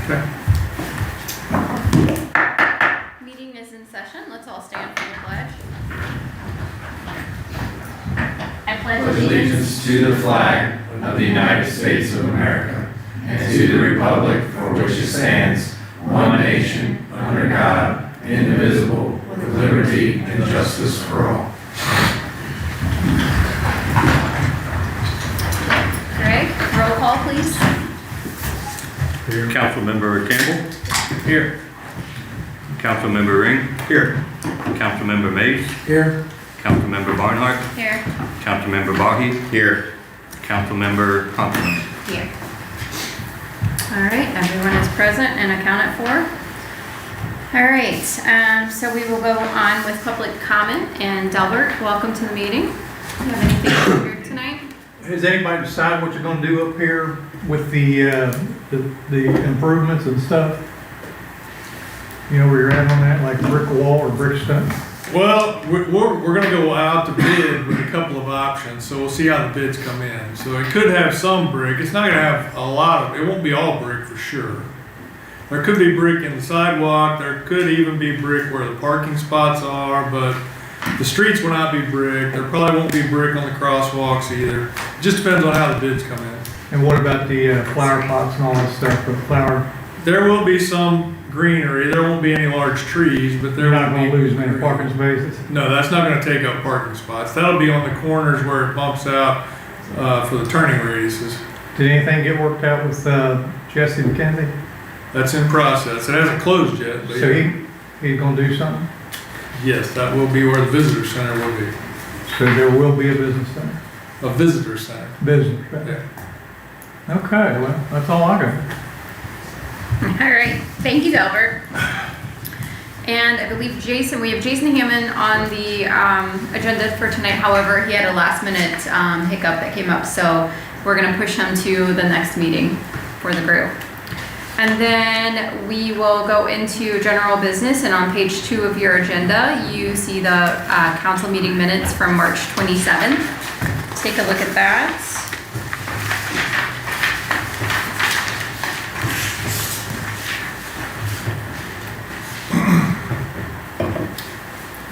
Okay. Meeting is in session. Let's all stand for the pledge. I pledge Allegiance to the flag of the United States of America and to the republic for which it stands, one nation, under God, indivisible, with liberty and justice for all. Greg, roll call, please. Here. Councilmember Campbell, Here. Councilmember Ring, Here. Councilmember Mays, Here. Councilmember Barnhart, Here. Councilmember Bahi, Here. Councilmember Huntsman. Here. All right, everyone is present and accounted for. All right, so we will go on with public comment. And Delbert, welcome to the meeting. Do you have anything to hear tonight? Has anybody decided what you're gonna do up here with the improvements and stuff? You know where you're at on that, like brick wall or brick stone? Well, we're gonna go out to bid with a couple of options, so we'll see how the bids come in. So it could have some brick, it's not gonna have a lot of, it won't be all brick for sure. There could be brick in the sidewalk, there could even be brick where the parking spots are, but the streets will not be brick. There probably won't be brick on the crosswalks either. It just depends on how the bids come in. And what about the flower pots and all that stuff, the flower? There will be some greenery, there won't be any large trees, but there You're not will gonna be lose many greenery. parking spaces? No, that's not gonna take up parking spots. That'll be on the corners where it bumps out for the turning radiuses. Did anything get worked out with Jesse McKenzie? That's in process. It hasn't closed yet, but So yeah. he's gonna do something? Yes, that will be where the visitor center will be. So there will be a business center? A visitor center. Business center? Okay, well, that's all I got. All right, thank you, Delbert. And I believe we have Jason Hammond on the agenda for tonight. However, he had a last minute hiccup that came up, so we're gonna push him to the next meeting for the group. And then we will go into general business, and on page 2 of your agenda, you see the council meeting minutes from March 27th. Take a look at that.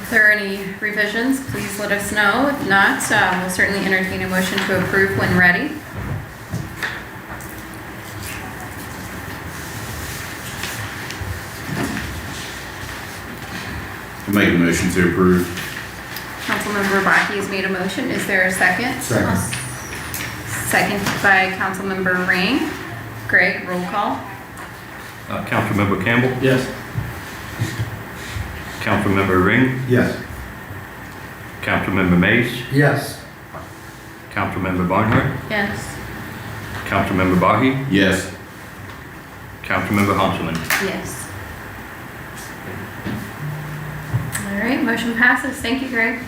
If there are any revisions, please let us know. If not, we'll certainly entertain a motion to approve when ready. I'll make a motion to approve. Councilmember Bahi has made a motion. Is there a second? Second. Second by Councilmember Ring. Greg, roll call. Councilmember Campbell, Yes. Councilmember Ring, Yes. Councilmember Mays, Yes. Councilmember Barnhart, Yes. Councilmember Bahi, Yes. Councilmember Huntsman. Yes. All right, motion passes. Thank you, Greg.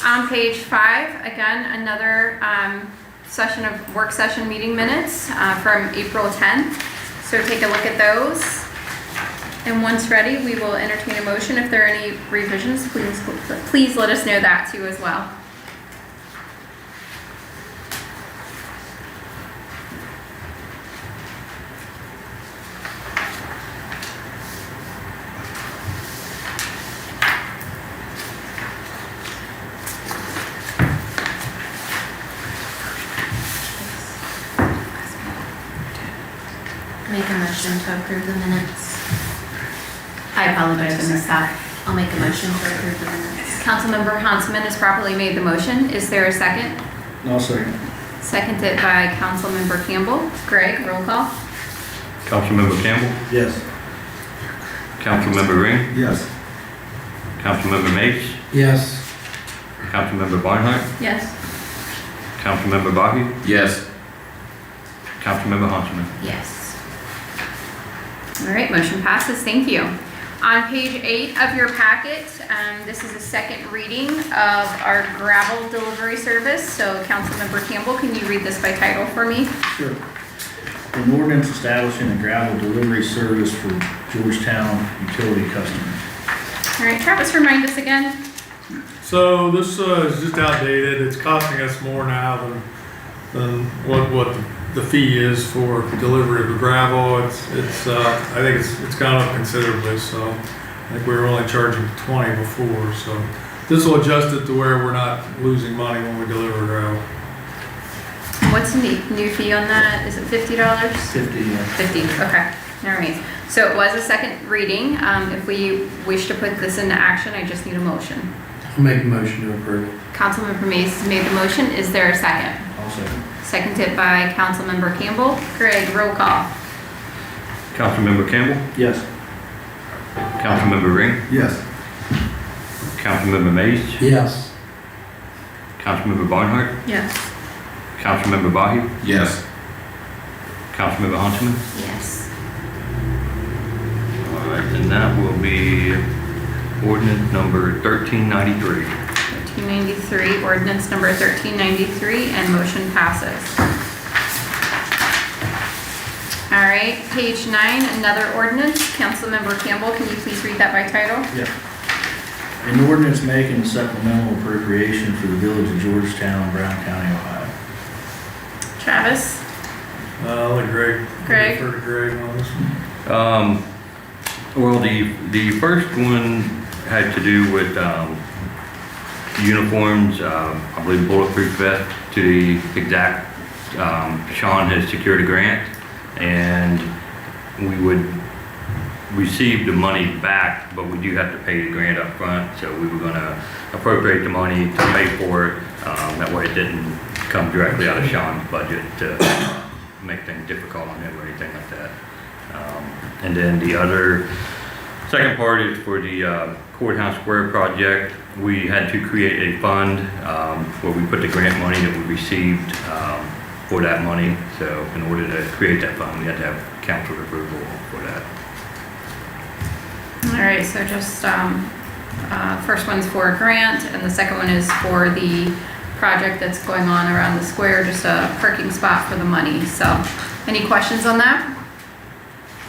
On page 5, again, another work session meeting minutes from April 10th. So take a look at those. And once ready, we will entertain a motion. If there are any revisions, please let us know that too as well. Make a motion to approve the minutes. I apologize, I missed that. I'll make a motion to approve the minutes. Councilmember Huntsman has properly made the motion. Is there a second? No, second. Seconded by Councilmember Campbell. Greg, roll call. Councilmember Campbell, Yes. Councilmember Ring, Yes. Councilmember Mays, Yes. Councilmember Barnhart, Yes. Councilmember Bahi, Yes. Councilmember Huntsman. Yes. All right, motion passes. Thank you. On page 8 of your packet, this is a second reading of our gravel delivery service. So Councilmember Campbell, can you read this by title for me? Sure. An ordinance establishing a gravel delivery service for Georgetown utility customers. All right, Travis, remind us again. So this is just outdated. It's costing us more now than what the fee is for delivery of the gravel. I think it's gone up considerably, so I think we were only charging 20 before, so this will adjust it to where we're not losing money when we deliver gravel. What's the new fee on that? Is it $50? 50, yeah. 50, okay, all right. So it was a second reading. If we wish to put this into action, I just need a motion. I'll make a motion to approve. Councilmember Mace has made the motion. Is there a second? I'll second. Seconded by Councilmember Campbell. Greg, roll call. Councilmember Campbell, Yes. Councilmember Ring, Yes. Councilmember Mays, Yes. Councilmember Barnhart, Yes. Councilmember Bahi, Yes. Councilmember Huntsman. Yes. All right, and that will be ordinance number 1393. 1393, ordinance number 1393, and motion passes. All right, page 9, another ordinance. Councilmember Campbell, can you please read that by title? Yeah. An ordinance making a supplemental appropriation for the village of Georgetown, Brown County, Ohio. Travis? I'll let Greg. Greg? Refer to Greg on this one. Well, the first one had to do with uniforms, I believe bulletproof vest to the exact, Sean has secured a grant, and we would receive the money back, but we do have to pay the grant up front, so we were gonna appropriate the money to pay for it. That way it didn't come directly out of Sean's budget to make things difficult on him or anything like that. And then the other, second part is for the courthouse square project. We had to create a fund where we put the grant money that we received for that money. So in order to create that fund, we had to have council approval for that. All right, so just, first one's for a grant, and the second one is for the project that's going on around the square, just a parking spot for the money. So, any questions on that?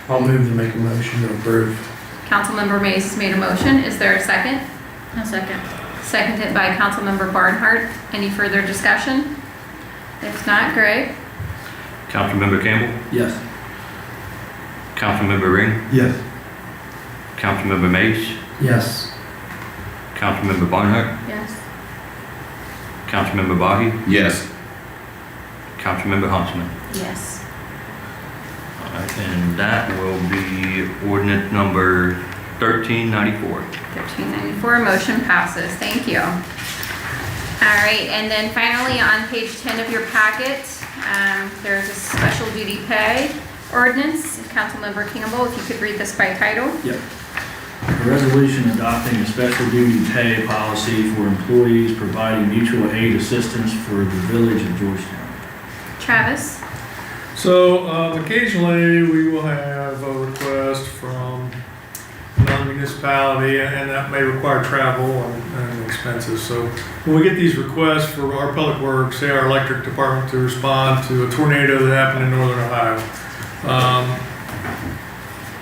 I'll move to make a motion to approve. Councilmember Mays has made a motion. Is there a second? A second. Seconded by Councilmember Barnhart. Any further discussion? If not, Greg? Councilmember Campbell, Yes. Councilmember Ring, Yes. Councilmember Mace, Yes. Councilmember Barnhart, Yes. Councilmember Bahi, Yes. Councilmember Huntsman. Yes. Alright, and that will be ordinance number 1394. 1394, motion passes. Thank you. All right, and then finally on page 10 of your packet, there's a special duty pay ordinance. Councilmember Campbell, if you could read this by title. Yep. A resolution adopting a special duty pay policy for employees providing mutual aid assistance for the village of Georgetown. Travis? So occasionally we will have a request from another municipality, and that may require travel and expenses. So when we get these requests for our public works, say our electric department to respond to a tornado that happened in northern Ohio,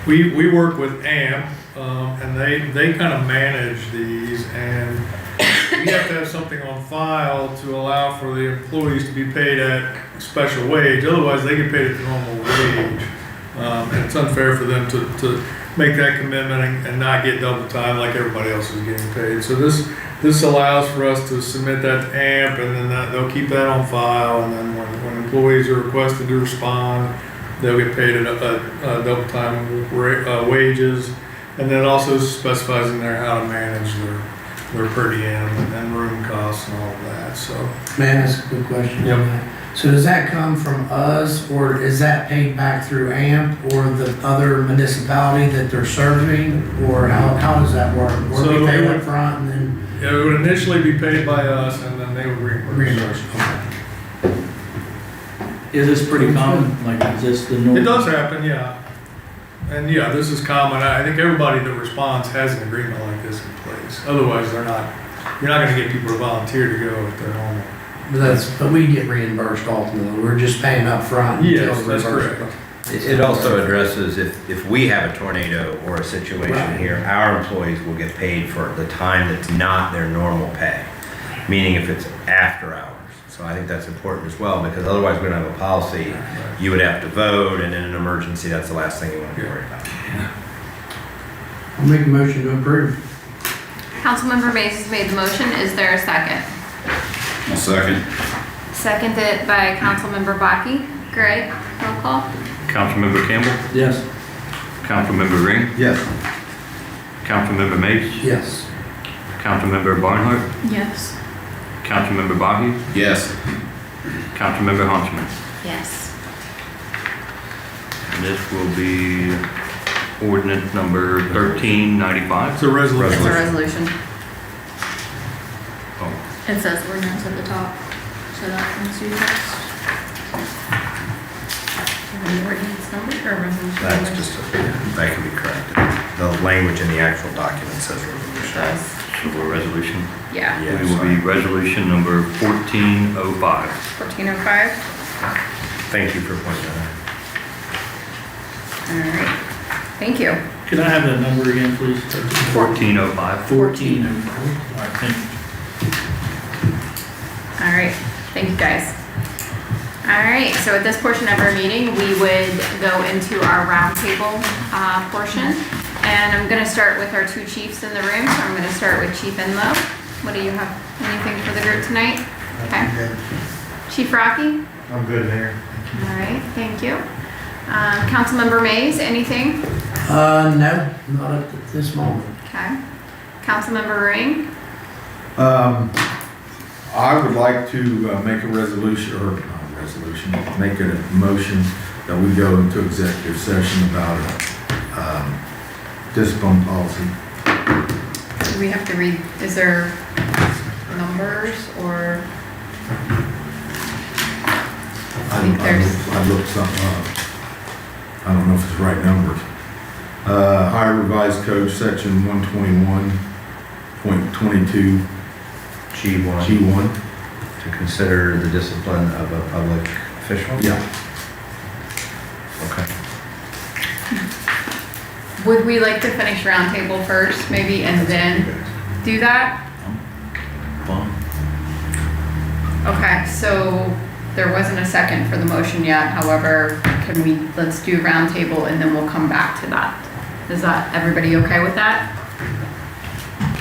we work with AMP, and they kind of manage these, and we have to have something on file to allow for the employees to be paid at a special wage. Otherwise, they get paid at the normal wage. And it's unfair for them to make that commitment and not get double time like everybody else is getting paid. So this allows for us to submit that to AMP, and then they'll keep that on file, and then when employees are requested to respond, they'll get paid at double time wages. And then it also specifies in there how to manage their per diem and room costs and all of that, so. May I ask a quick question? Yep. on that? So does that come from us, or is that paid back through AMP or the other municipality that they're serving? Or how does that work? Or So we pay it up would- front and then Yeah, it would initially be paid by us, and then they would reimburse. reimburse? Okay. Is this pretty common? Like, is this the norm? It does happen, yeah. And yeah, this is common. I think everybody that responds has an agreement like this in place. Otherwise, you're not gonna get people to volunteer to go if they're normal. But we get reimbursed ultimately. We're just paying up front. Yes, until that's reimbursed. correct. It also addresses if we have a tornado or a situation Right. here, our employees will get paid for the time that's not their normal pay, meaning if it's after hours. So So I think that's important as well, because otherwise we don't have a policy. You would have to vote, and in an emergency, that's the last thing you want to worry about. I'll make a motion to approve. Councilmember Mays has made the motion. Is there a second? A second. Seconded by Councilmember Baki. Greg, roll call. Councilmember Campbell, Yes. Councilmember Ring, Yes. Councilmember Mays, Yes. Councilmember Barnhart, Yes. Councilmember Bahi, Yes. Councilmember Huntsman. Yes. And this will be ordinance number 1395. It's a resolution. It's a resolution. Oh, It says ordinance at the top, so that comes to text. An ordinance number or resolution? That's number? just, that can be corrected. The language in the actual document says resolution. Does. so a resolution. Yeah. Yeah, We will be resolution number 1405. 1405. Thank you for pointing that out. All right. Thank you. Can I have that number again, please? 1405. 14. All right, thank you. All right. Thank you, guys. All right. So at this portion of our meeting, we would go into our roundtable portion. And I'm going to start with our two chiefs in the room. So I'm going to start with Chief Enlow. What do you have? Anything for the group tonight? Okay. Chief Rocky? I'm good, Mayor. All right. Thank you. Councilmember Mays, anything? No, not at this moment. Okay. Councilmember Ring? I would like to make a resolution, or not a resolution, make a motion that we go into executive session about discipline policy. Do we have to read, is there numbers or? I looked something up. I don't know if it's the right numbers. Ohio Revised Code, section 121.22 G1. G1. To consider the discipline of a public official? Yeah. Okay. Would we like to finish roundtable first, maybe, and then do that? Fine. Okay, so there wasn't a second for the motion yet, however, let's do roundtable and then we'll come back to that. Is that, everybody okay with that?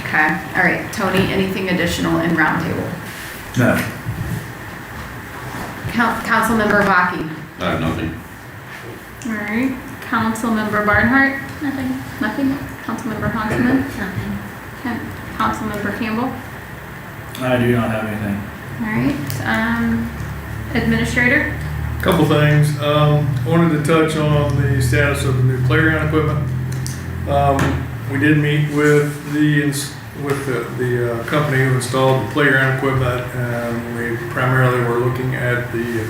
Okay, all right, Tony, anything additional in roundtable? No. Councilmember Baki? I have nothing. All right, Councilmember Barnhart? Nothing. Nothing? Councilmember Huntsman? Nothing. Okay. Councilmember Campbell? I do not have anything. All right, Administrator? Couple things. Wanted to touch on the status of the new playground equipment. We did meet with the company who installed the playground equipment, and we primarily were looking at the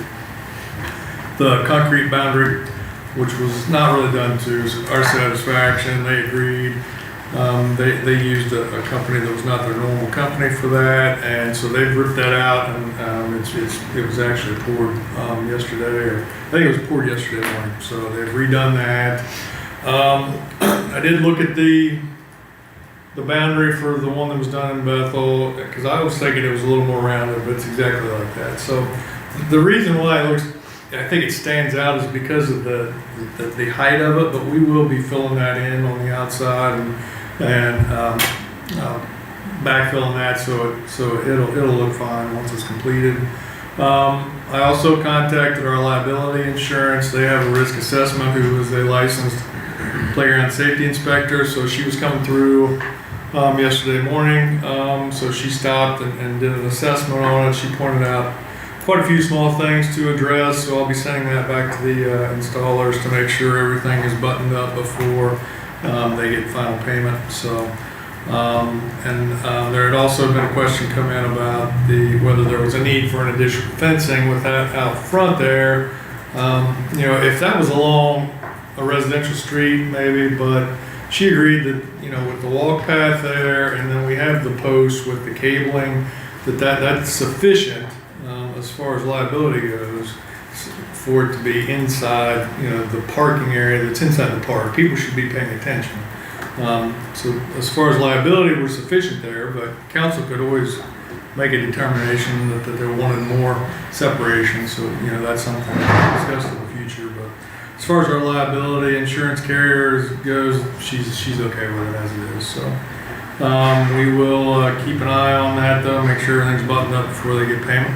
concrete boundary, which was not really done to our satisfaction. They agreed. They used a company that was not their normal company for that, and so they ripped that out, and it was actually poured yesterday, or I think it was poured yesterday morning. So they've redone that. I did look at the boundary for the one that was done in Bethel, because I was thinking it was a little more rounded, but it's exactly like that. So the reason why it looks, I think it stands out, is because of the height of it, but we will be filling that in on the outside and backfilling that so it'll look fine once it's completed. I also contacted our liability insurance. They have a risk assessment who is a licensed playground safety inspector, so she was coming through yesterday morning. So she stopped and did an assessment on it. She pointed out quite a few small things to address, so I'll be sending that back to the installers to make sure everything is buttoned up before they get final payment. So, there had also been a question come in about whether there was a need for an additional fencing with that out front there. If that was along a residential street, maybe, but she agreed that, with the walk path there, and then we have the posts with the cabling, that's sufficient as far as liability goes for it to be inside, the parking area that's inside the park. People should be paying attention. So as far as liability, we're sufficient there, but council could always make a determination that they wanted more separation, so, that's something we'll discuss in the future, but as far as our liability insurance carriers goes, she's okay with it as it is, so. We will, keep an eye on that though, make sure everything's buttoned up before they get payment.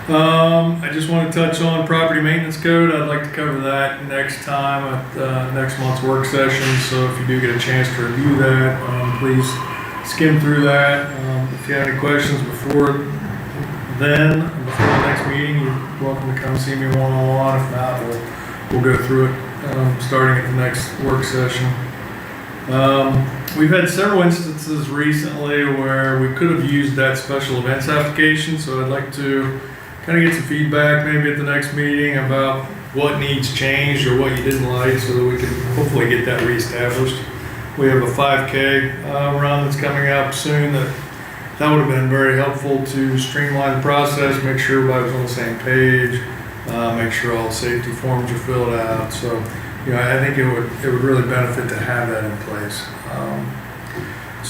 I just want to touch on property maintenance code. I'd like to cover that next time at next month's work session. So if you do get a chance to review that, please skim through that. If you have any questions before the next meeting, you're welcome to come see me one-on-one. If not, we'll go through it starting at the next work session. We've had several instances recently where we could have used that special events application, so I'd like to kind of get some feedback maybe at the next meeting about what needs changed or what you didn't like so that we can hopefully get that reestablished. We have a 5K run that's coming up soon that would have been very helpful to streamline the process, make sure everybody was on the same page, make sure all the safety forms are filled out. So, I think it would really benefit to have that in place.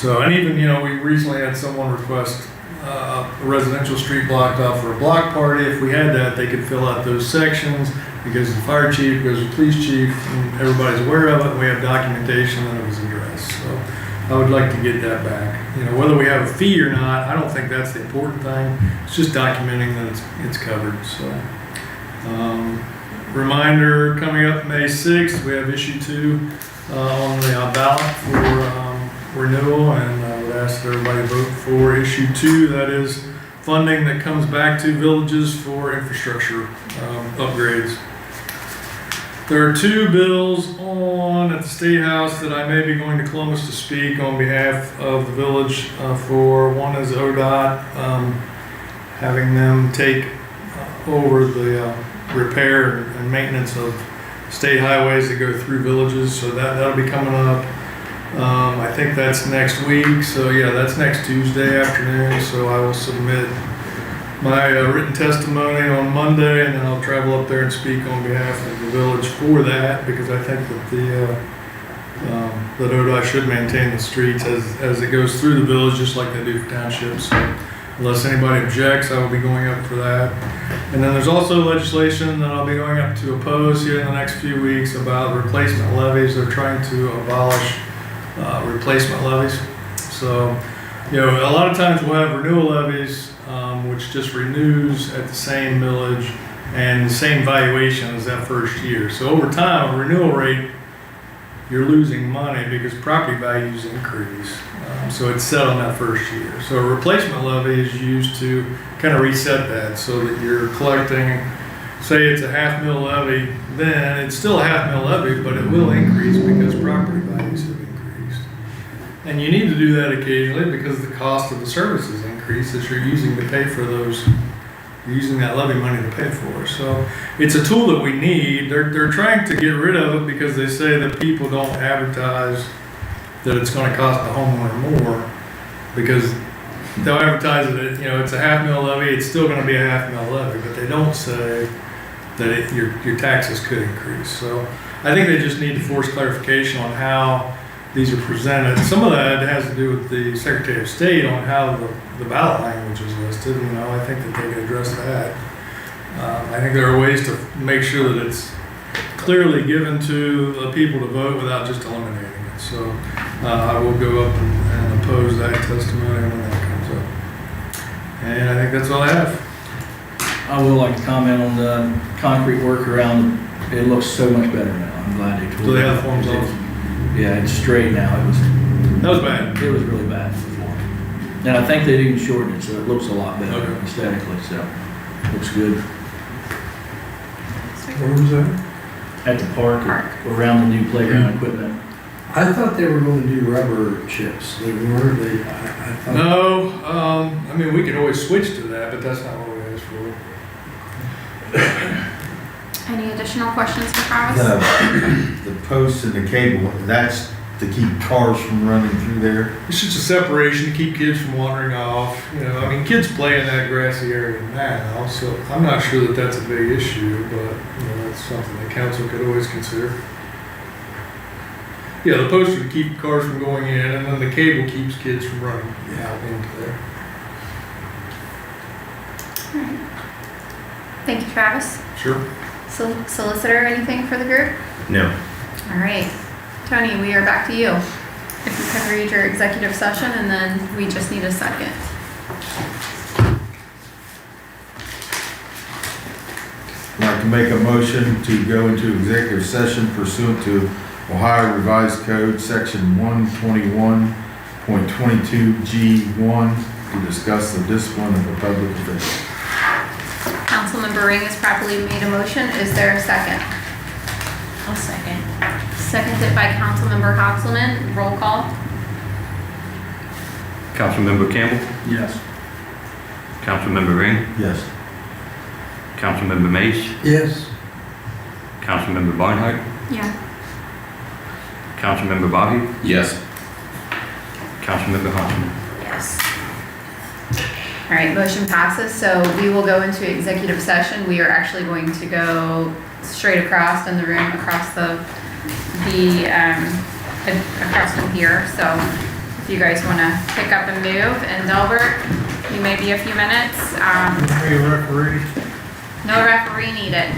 And even, we recently had someone request a residential street blocked off for a block party. If we had that, they could fill out those sections. It goes to the fire chief, goes to the police chief, and everybody's aware of it. We have documentation that it was addressed. So I would like to get that back. Whether we have a fee or not, I don't think that's the important thing. It's just documenting that it's covered. So, reminder coming up May 6th, we have issue 2 on the ballot for renewal, and I would ask that everybody vote for issue 2. That is funding that comes back to villages for infrastructure upgrades. There are 2 bills on at the State House that I may be going to Columbus to speak on behalf of the village for. One is ODOT, having them take over the repair and maintenance of state highways that go through villages, so that'll be coming up. I think that's next week, so yeah, that's next Tuesday afternoon, so I will submit my written testimony on Monday, and then I'll travel up there and speak on behalf of the village for that, because I think that that ODOT should maintain the streets as it goes through the village, just like they do for townships. So unless anybody objects, I will be going up for that. And then there's also legislation that I'll be going up to oppose here in the next few weeks about replacement levies. They're trying to abolish replacement levies. So, a lot of times we'll have renewal levies, which just renews at the same millage and the same valuation as that first year. So over time, a renewal rate, you're losing money because property values increase. So it's set on that first year. So a replacement levy is used to kind of reset that so that you're collecting, say it's a $500,000 levy, then it's still a $500,000 levy, but it will increase because property values have increased. And you need to do that occasionally because the cost of the services increase that you're using to pay for those. You're using that levy money to pay for. So it's a tool that we need. They're trying to get rid of it because they say that people don't advertise that it's going to cost the homeowner more, because they'll advertise that it's a $500,000 levy. It's still going to be a $500,000 levy, but they don't say that your taxes could increase. So I think they just need to force clarification on how these are presented. Some of that has to do with the Secretary of State on how the ballot language is listed. I think that they can address that. I think there are ways to make sure that it's clearly given to the people to vote without just eliminating it. So I will go up and oppose that testimony when that comes up. And I think that's all I have. I would like to comment on the concrete work around. It looks so much better now. I'm glad they told me. So they have forms on? Yeah, it's straight now. That was bad. It was really bad before. And I think they even shortened it, so it looks a lot better Okay. aesthetically, so looks good. Where was that? At the park, around the new playground equipment. I thought they were going to do rubber chips. They weren't. I thought. No, we could always switch to that, but that's not what we asked for. Any additional questions for Travis? The posts and the cable, that's to keep cars from running through there? It's just a separation to keep kids from wandering off. Kids play in that grassy area now, so I'm not sure that that's a big issue, but that's something the council could always consider. Yeah, the posts are to keep cars from going in, and then the cable keeps kids from running out into there. Travis? Sure. Solicitor, anything for the group? No. All right. Tony, we are back to you. If you can read your executive session, and then we just need a second. I'd like to make a motion to go into executive session pursuant to Ohio Revised Code, Section 121.22G1, to discuss the discipline of a public official. Councilmember Ring has properly made a motion. Is there a second? I'll second. Seconded by Councilmember Hoxelman. Roll call. Councilmember Campbell, Yes. Councilmember Ring, Yes. Councilmember Mace, Yes. Councilmember Barnhart, Yeah. Councilmember Bobby, Yes. Councilmember Huntsman. Yes. All right, motion passes. So we will go into executive session. We are actually going to go straight across in the room, across across from here. So if you guys want to pick up and move, and Delbert, you may be a few minutes. Hey, referee. No referee needed.